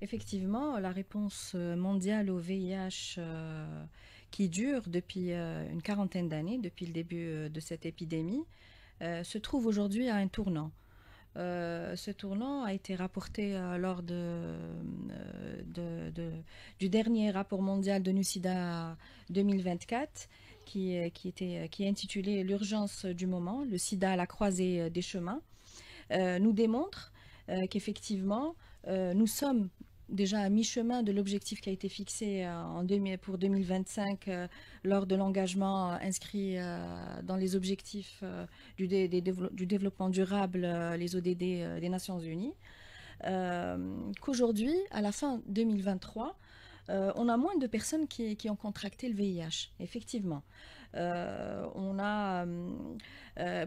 Effectivement, la réponse mondiale au VIH qui dure depuis une quarantaine d'années, depuis le début de cette épidémie, se trouve aujourd'hui à un tournant. Ce tournant a été rapporté lors du dernier rapport mondial de NUSIDA 2024 qui est intitulé L'urgence du moment, le sida à la croisée des chemins, nous démontre qu'effectivement, nous sommes déjà à mi-chemin de l'objectif qui a été fixé pour 2025 lors de l'engagement inscrit dans les objectifs du développement durable, les ODD des Nations Unies. Qu'aujourd'hui, à la fin 2023, on a moins de personnes qui ont contracté le VIH, effectivement. On a,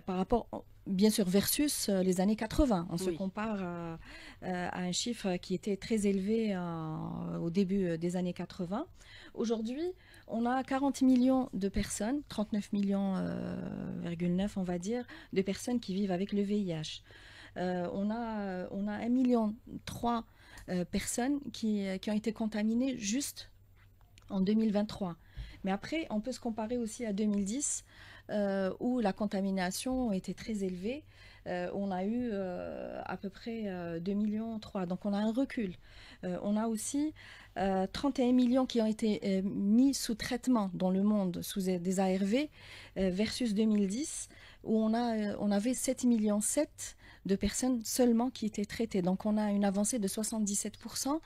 par rapport, bien sûr, versus les années 80, on se compare à un chiffre qui était très élevé au début des années 80. Aujourd'hui, on a 40 millions de personnes, 39 millions,9 on va dire, de personnes qui vivent avec le VIH. On a 1,3 million personnes qui ont été contaminées juste en 2023. Mais après, on peut se comparer aussi à 2010, où la contamination était très élevée. On a eu à peu près 2,3 millions. Donc on a un recul. On a aussi 31 millions qui ont été mis sous traitement dans le monde, sous des ARV, versus 2010, où on avait 7,7 millions de personnes seulement qui étaient traitées. Donc on a une avancée de 77%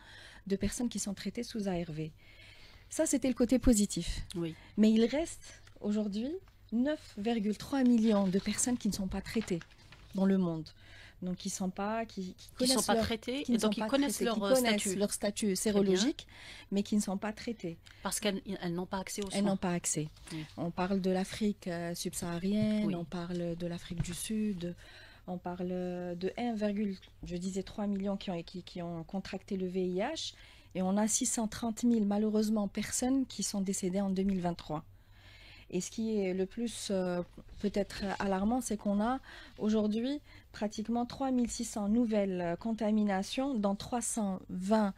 de personnes qui sont traitées sous ARV. Ça, c'était le côté positif. Oui. Mais il reste aujourd'hui 9,3 millions de personnes qui ne sont pas traitées dans le monde. Donc, qui sont pas traités, et donc ils connaissent leur statut sérologique, mais qui ne sont pas traités. Parce qu'elles n'ont pas accès aux soins. Elles n'ont pas accès. Oui. On parle de l'Afrique subsaharienne, oui. On parle de l'Afrique du Sud, on parle de 1,3 million qui ont contracté le VIH, et on a 630 000, malheureusement, personnes qui sont décédées en 2023. Et ce qui est le plus peut-être alarmant, c'est qu'on a aujourd'hui pratiquement 3600 nouvelles contaminations dans 320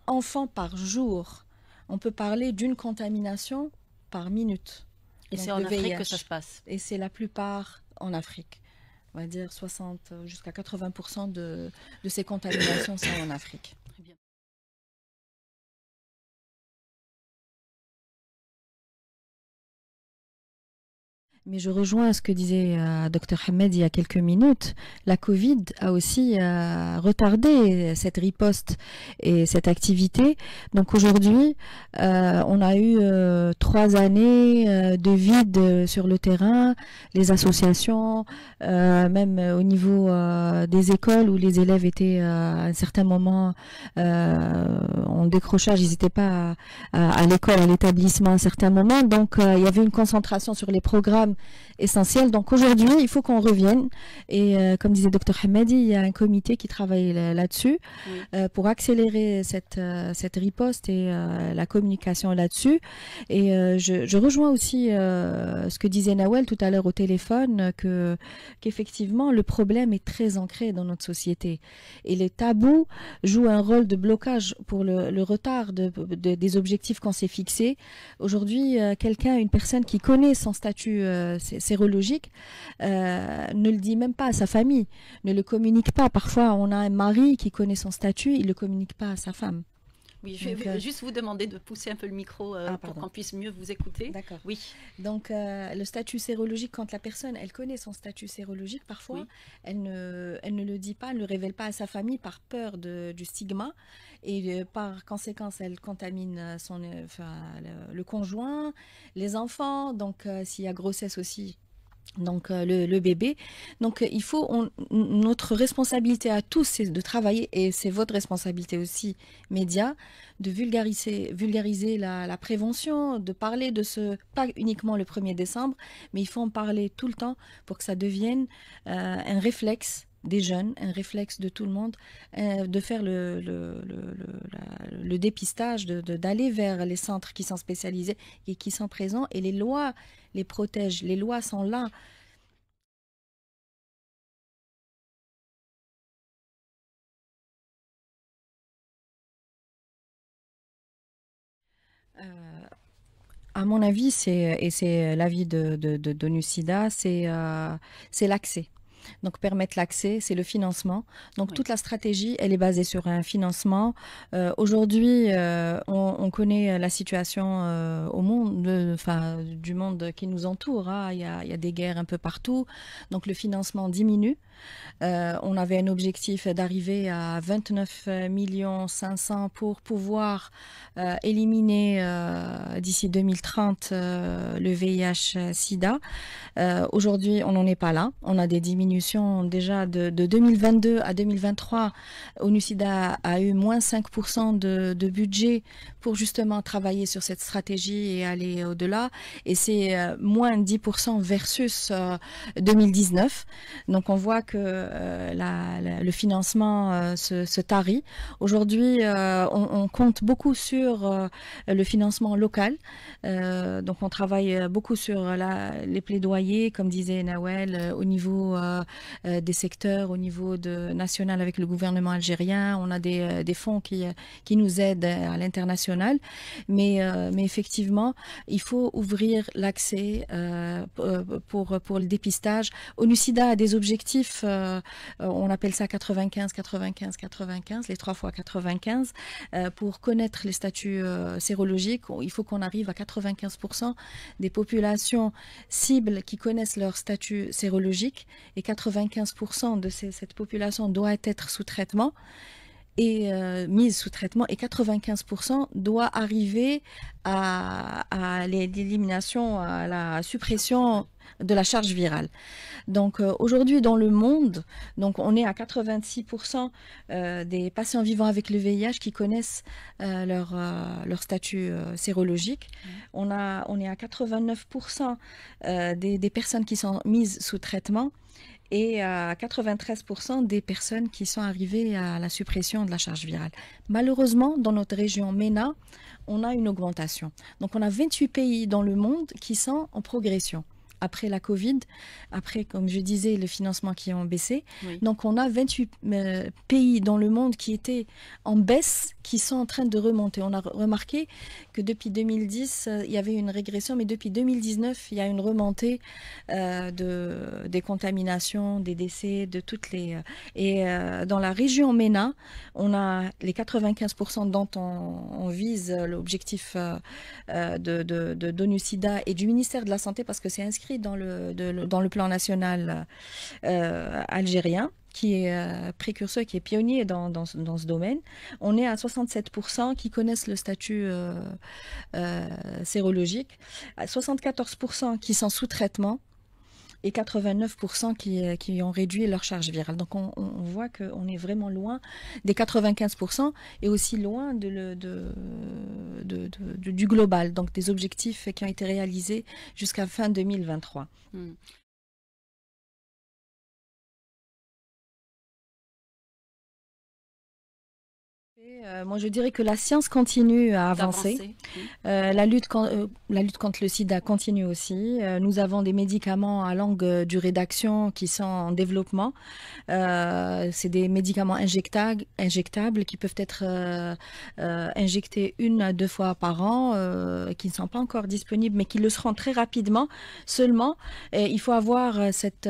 enfants par jour. On peut parler d'une contamination par minute. Et c'est en Afrique que ça se passe. Et c'est la plupart en Afrique. On va dire 60 jusqu'à 80% de ces contaminations sont en Afrique. Très bien. Mais je rejoins ce que disait Dr Hamed il y a quelques minutes. La Covid a aussi retardé cette riposte et cette activité. Donc aujourd'hui, on a eu 3 années de vide sur le terrain, les associations, même au niveau des écoles où les élèves étaient à un certain moment en décrochage, ils n'étaient pas à l'école, à l'établissement à un certain moment. Donc il y avait une concentration sur les programmes essentiel. Donc aujourd'hui, il faut qu'on revienne. Et comme disait Dr Hamadi, il y a un comité qui travaille là-dessus pour accélérer cette riposte et la communication là-dessus. Et je rejoins aussi ce que disait Nawel tout à l'heure au téléphone, qu'effectivement, le problème est très ancré dans notre société. Et les tabous jouent un rôle de blocage pour le retard des objectifs qu'on s'est fixés. Aujourd'hui, une personne qui connaît son statut sérologique ne le dit même pas à sa famille, ne le communique pas. Parfois, on a un mari qui connaît son statut, il ne le communique pas à sa femme. Oui, je vais juste vous demander de pousser un peu le micro pour qu'on puisse mieux vous écouter. D'accord. Oui. Donc, le statut sérologique, quand la personne, elle connaît son statut sérologique, parfois, elle ne le dit pas, elle ne le révèle pas à sa famille par peur du stigma. Et par conséquence, elle contamine le conjoint, les enfants. Donc, s'il y a grossesse aussi, donc le bébé. Donc il faut notre responsabilité à tous, c'est de travailler, et c'est votre responsabilité aussi, médias, de vulgariser la prévention, de parler de pas uniquement le 1er décembre, mais il faut en parler tout le temps pour que ça devienne un réflexe des jeunes, un réflexe de tout le monde, de faire le dépistage, d'aller vers les centres qui sont spécialisés et qui sont présents, et les lois les protègent, les lois sont là. À mon avis, c'est l'avis d'ONU-SIDA, c'est l'accès. Donc permettre l'accès, c'est le financement. Donc oui. Toute la stratégie, elle est basée sur un financement. Aujourd'hui, on connaît la situation au monde, du monde qui nous entoure. Hein. Il y a des guerres un peu partout. Donc le financement diminue. On avait un objectif d'arriver à 29 500 000 pour pouvoir éliminer d'ici 2030 le VIH-Sida. Aujourd'hui, on n'en est pas là. On a des diminutions déjà de 2022 à 2023. ONU-SIDA a eu moins 5% de budget pour justement travailler sur cette stratégie et aller au-delà. Et c'est moins 10% versus 2019. Donc on voit que le financement se tarit. Aujourd'hui, on compte beaucoup sur le financement local. Donc on travaille beaucoup sur les plaidoyers, comme disait Nawel, au niveau des secteurs, au niveau national avec le gouvernement algérien. On a des fonds qui nous aident à l'international. Mais effectivement, il faut ouvrir l'accès pour le dépistage. ONU-SIDA a des objectifs, on appelle ça 95, 95, 95, les 3 fois 95. Pour connaître les statuts sérologiques, il faut qu'on arrive à 95% des populations cibles qui connaissent leur statut sérologique, et 95% de cette population doit être sous traitement et mise sous traitement, et 95% doit arriver à l'élimination, à la suppression de la charge virale. Donc aujourd'hui dans le monde, donc on est à 86% des patients vivant avec le VIH qui connaissent leur statut sérologique. On est à 89% des personnes qui sont mises sous traitement, et à 93% des personnes qui sont arrivées à la suppression de la charge virale. Malheureusement, dans notre région MENA, on a une augmentation. Donc on a 28 pays dans le monde qui sont en progression. Après la Covid, après, comme je disais, le financement qui ont baissé. Oui. Donc, on a 28 pays dans le monde qui étaient en baisse, qui sont en train de remonter. On a remarqué que depuis 2010, il y avait une régression, mais depuis 2019, il y a une remontée des contaminations, des décès, de toutes les... Et dans la région MENA, on a les 95% dont on vise l'objectif d'ONU-SIDA et du ministère de la Santé, parce que c'est inscrit dans le plan national algérien, qui est précurseur, qui est pionnier dans ce domaine. On est à 67% qui connaissent le statut sérologique, à 74% qui sont sous traitement, et 89% qui ont réduit leur charge virale. Donc on voit qu'on est vraiment loin des 95% et aussi loin du global, donc des objectifs qui ont été réalisés jusqu'à fin 2023. Moi, je dirais que la science continue à avancer. La lutte contre le sida continue aussi. Nous avons des médicaments à longue durée d'action qui sont en développement. C'est des médicaments injectables qui peuvent être injectés 1 à 2 fois par an, qui ne sont pas encore disponibles, mais qui le seront très rapidement. Seulement, il faut avoir cette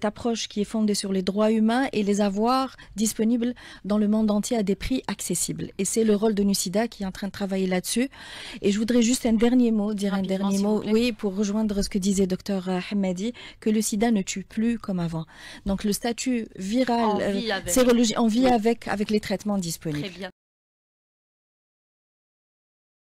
approche qui est fondée sur les droits humains et les avoir disponibles dans le monde entier à des prix accessibles. Et c'est le rôle d'ONU-SIDA qui est en train de travailler là-dessus. Et je voudrais juste un dernier mot, oui, pour rejoindre ce que disait Dr Hamadi, que le sida ne tue plus comme avant. Donc le statut viral, sérologique, on vit avec les traitements disponibles. Très bien.